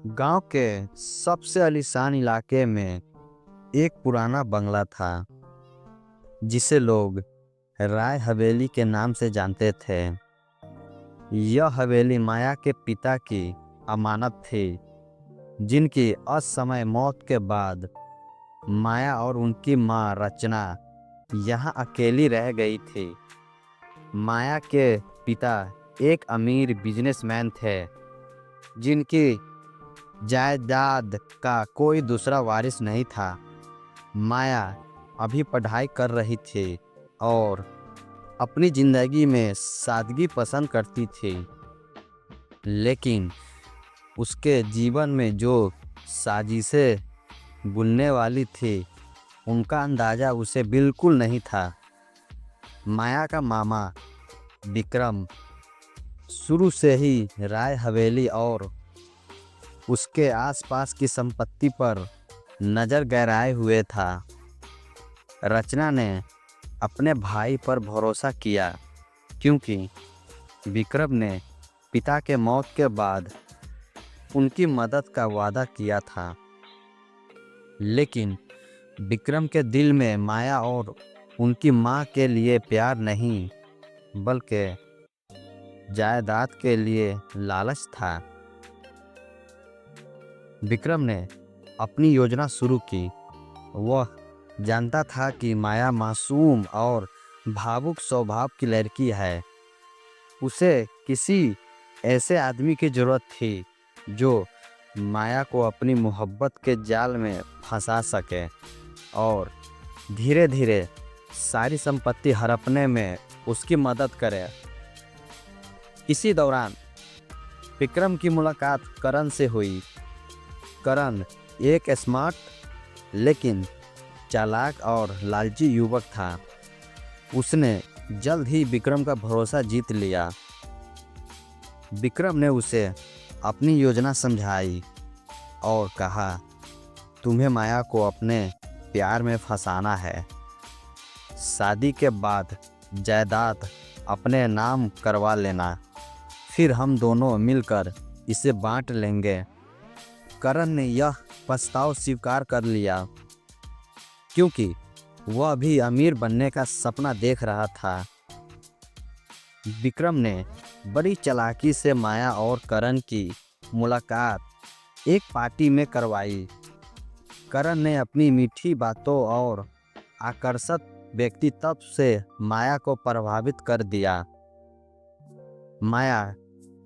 गांव के सबसे आलीशान इलाके में एक पुराना बंगला था जिसे लोग राय हवेली के नाम से जानते थे। यह हवेली माया के पिता की अमानत थी, जिनकी असमय मौत के बाद माया और उनकी मां रचना यहाँ अकेली रह गई थी। माया के पिता एक अमीर बिजनेसमैन थे, जिनकी जायदाद का कोई दूसरा वारिस नहीं था। माया अभी पढ़ाई कर रही थी और अपनी ज़िंदगी में सादगी पसंद करती थी, लेकिन उसके जीवन में जो साजिशें बुनने वाली थी उनका अंदाज़ा उसे बिल्कुल नहीं था। माया का मामा विक्रम शुरू से ही राय हवेली और उसके आसपास की संपत्ति पर नज़र गहराए हुए था। रचना ने अपने भाई पर भरोसा किया क्योंकि विक्रम ने पिता के मौत के बाद उनकी मदद का वादा किया था, लेकिन विक्रम के दिल में माया और उनकी मां के लिए प्यार नहीं, बल्कि जायदाद के लिए लालच था। विक्रम ने अपनी योजना शुरू की। वह जानता था कि माया मासूम और भावुक स्वभाव की लड़की है। उसे किसी ऐसे आदमी की जरूरत थी जो माया को अपनी मोहब्बत के जाल में फंसा सके और धीरे धीरे सारी संपत्ति हड़पने में उसकी मदद करे। इसी दौरान विक्रम की मुलाकात करण से हुई। करण एक स्मार्ट लेकिन चालाक और लालची युवक था। उसने जल्द ही विक्रम का भरोसा जीत लिया। विक्रम ने उसे अपनी योजना समझाई और कहा, तुम्हें माया को अपने प्यार में फंसाना है। शादी के बाद जायदाद अपने नाम करवा लेना, फिर हम दोनों मिलकर इसे बांट लेंगे। करण ने यह प्रस्ताव स्वीकार कर लिया क्योंकि वह भी अमीर बनने का सपना देख रहा था। विक्रम ने बड़ी चालाकी से माया और करण की मुलाकात एक पार्टी में करवाई। करण ने अपनी मीठी बातों और आकर्षक व्यक्तित्व से माया को प्रभावित कर दिया। माया,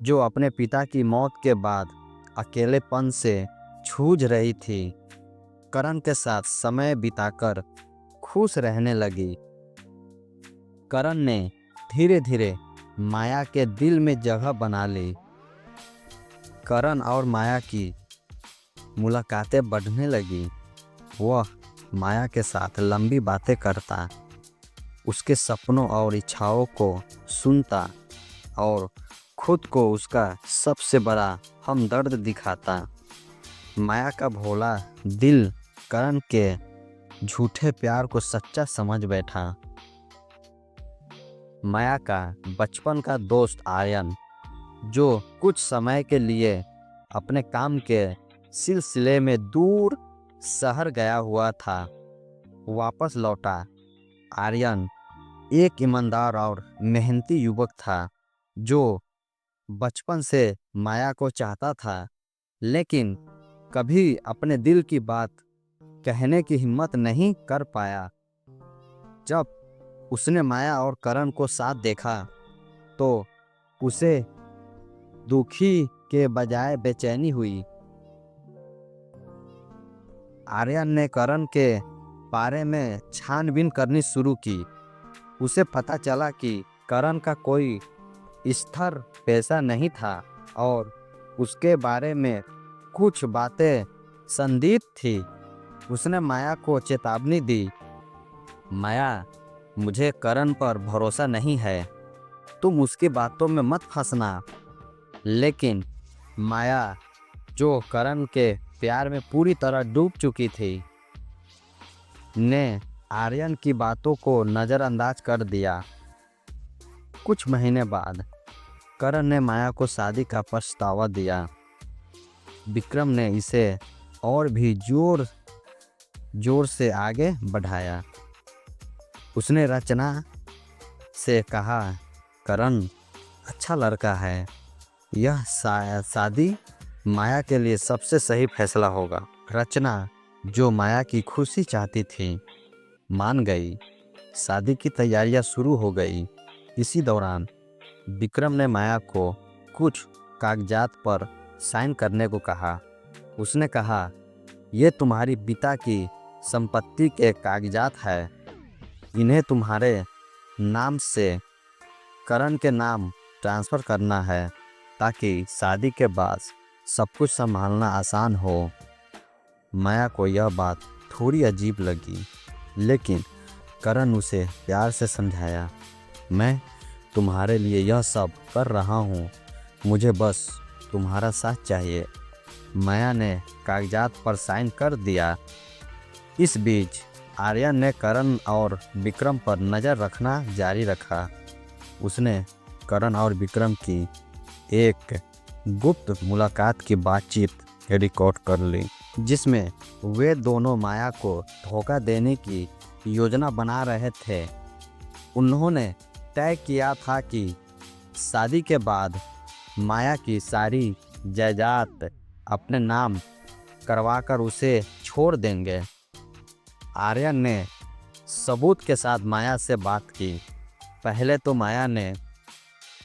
जो अपने पिता की मौत के बाद अकेलेपन से जूझ रही थी, करण के साथ समय बिताकर खुश रहने लगी। करण ने धीरे धीरे माया के दिल में जगह बना ली। करण और माया की मुलाकातें बढ़ने लगी। वह माया के साथ लंबी बातें करता, उसके सपनों और इच्छाओं को सुनता और खुद को उसका सबसे बड़ा हमदर्द दिखाता। माया का भोला दिल करण के झूठे प्यार को सच्चा समझ बैठा। माया का बचपन का दोस्त आर्यन, जो कुछ समय के लिए अपने काम के सिलसिले में दूर शहर गया हुआ था, वापस लौटा। आर्यन एक ईमानदार और मेहनती युवक था जो बचपन से माया को चाहता था, लेकिन कभी अपने दिल की बात कहने की हिम्मत नहीं कर पाया। जब उसने माया और करण को साथ देखा तो उसे दुखी के बजाय बेचैनी हुई। आर्यन ने करण के बारे में छानबीन करनी शुरू की। उसे पता चला कि करण का कोई स्थिर पैसा नहीं था और उसके बारे में कुछ बातें संदिग्ध थी। उसने माया को चेतावनी दी, माया, मुझे करण पर भरोसा नहीं है, तुम उसकी बातों में मत फंसना। लेकिन माया, जो करण के प्यार में पूरी तरह डूब चुकी थी, ने आर्यन की बातों को नज़रअंदाज कर दिया। कुछ महीने बाद करण ने माया को शादी का प्रस्ताव दिया। विक्रम ने इसे और भी जोर जोर से आगे बढ़ाया। उसने रचना से कहा, करण अच्छा लड़का है, यह शादी माया के लिए सबसे सही फैसला होगा। रचना, जो माया की खुशी चाहती थी, मान गई। शादी की तैयारियां शुरू हो गई। इसी दौरान विक्रम ने माया को कुछ कागजात पर साइन करने को कहा। उसने कहा, ये तुम्हारी पिता की संपत्ति के कागजात है, इन्हें तुम्हारे नाम से करण के नाम ट्रांसफ़र करना है ताकि शादी के बाद सब कुछ संभालना आसान हो। माया को यह बात थोड़ी अजीब लगी, लेकिन करण उसे प्यार से समझाया, मैं तुम्हारे लिए यह सब कर रहा हूँ, मुझे बस तुम्हारा साथ चाहिए। माया ने कागजात पर साइन कर दिया। इस बीच आर्यन ने करण और विक्रम पर नज़र रखना जारी रखा। उसने करण और विक्रम की एक गुप्त मुलाकात की बातचीत रिकॉर्ड कर ली, जिसमें वे दोनों माया को धोखा देने की योजना बना रहे थे। उन्होंने तय किया था कि शादी के बाद माया की सारी जायदाद अपने नाम करवाकर उसे छोड़ देंगे। आर्यन ने सबूत के साथ माया से बात की। पहले तो माया ने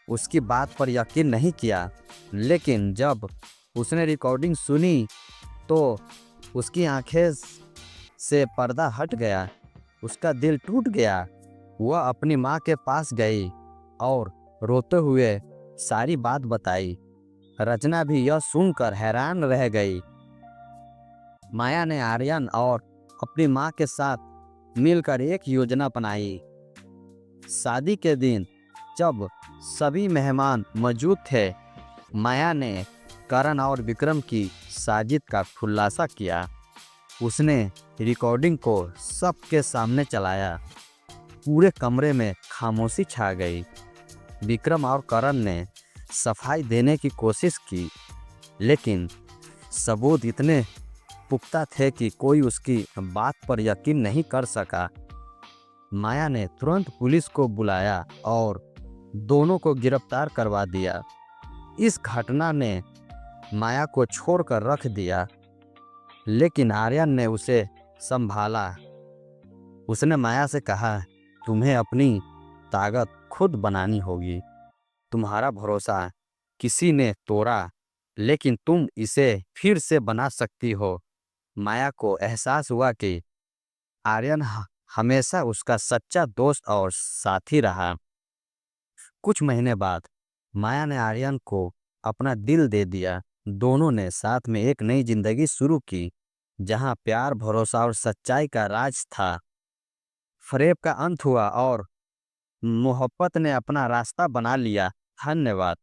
उसकी बात पर यकीन नहीं किया, लेकिन जब उसने रिकॉर्डिंग सुनी तो उसकी आंखें से पर्दा हट गया, उसका दिल टूट गया। वह अपनी माँ के पास गई और रोते हुए सारी बात बताई। रचना भी यह सुनकर हैरान रह गई। माया ने आर्यन और अपनी माँ के साथ मिलकर एक योजना बनाई। शादी के दिन जब सभी मेहमान मौजूद थे, माया ने करण और विक्रम की साजिश का खुलासा किया। उसने रिकॉर्डिंग को सबके सामने चलाया। पूरे कमरे में खामोशी छा गई। विक्रम और करण ने सफाई देने की कोशिश की, लेकिन सबूत इतने पुख्ता थे कि कोई उसकी बात पर यकीन नहीं कर सका। माया ने तुरंत पुलिस को बुलाया और दोनों को गिरफ्तार करवा दिया। इस घटना ने माया को छोड़कर रख दिया, लेकिन आर्यन ने उसे संभाला। उसने माया से कहा, तुम्हें अपनी ताकत खुद बनानी होगी। तुम्हारा भरोसा किसी ने तोड़ा, लेकिन तुम इसे फिर से बना सकती हो। माया को एहसास हुआ कि आर्यन हमेशा उसका सच्चा दोस्त और साथी रहा। कुछ महीने बाद माया ने आर्यन को अपना दिल दे दिया। दोनों ने साथ में एक नई जिंदगी शुरू की, जहां प्यार, भरोसा और सच्चाई का राज था। फरेब का अंत हुआ और मोहब्बत ने अपना रास्ता बना लिया। धन्यवाद।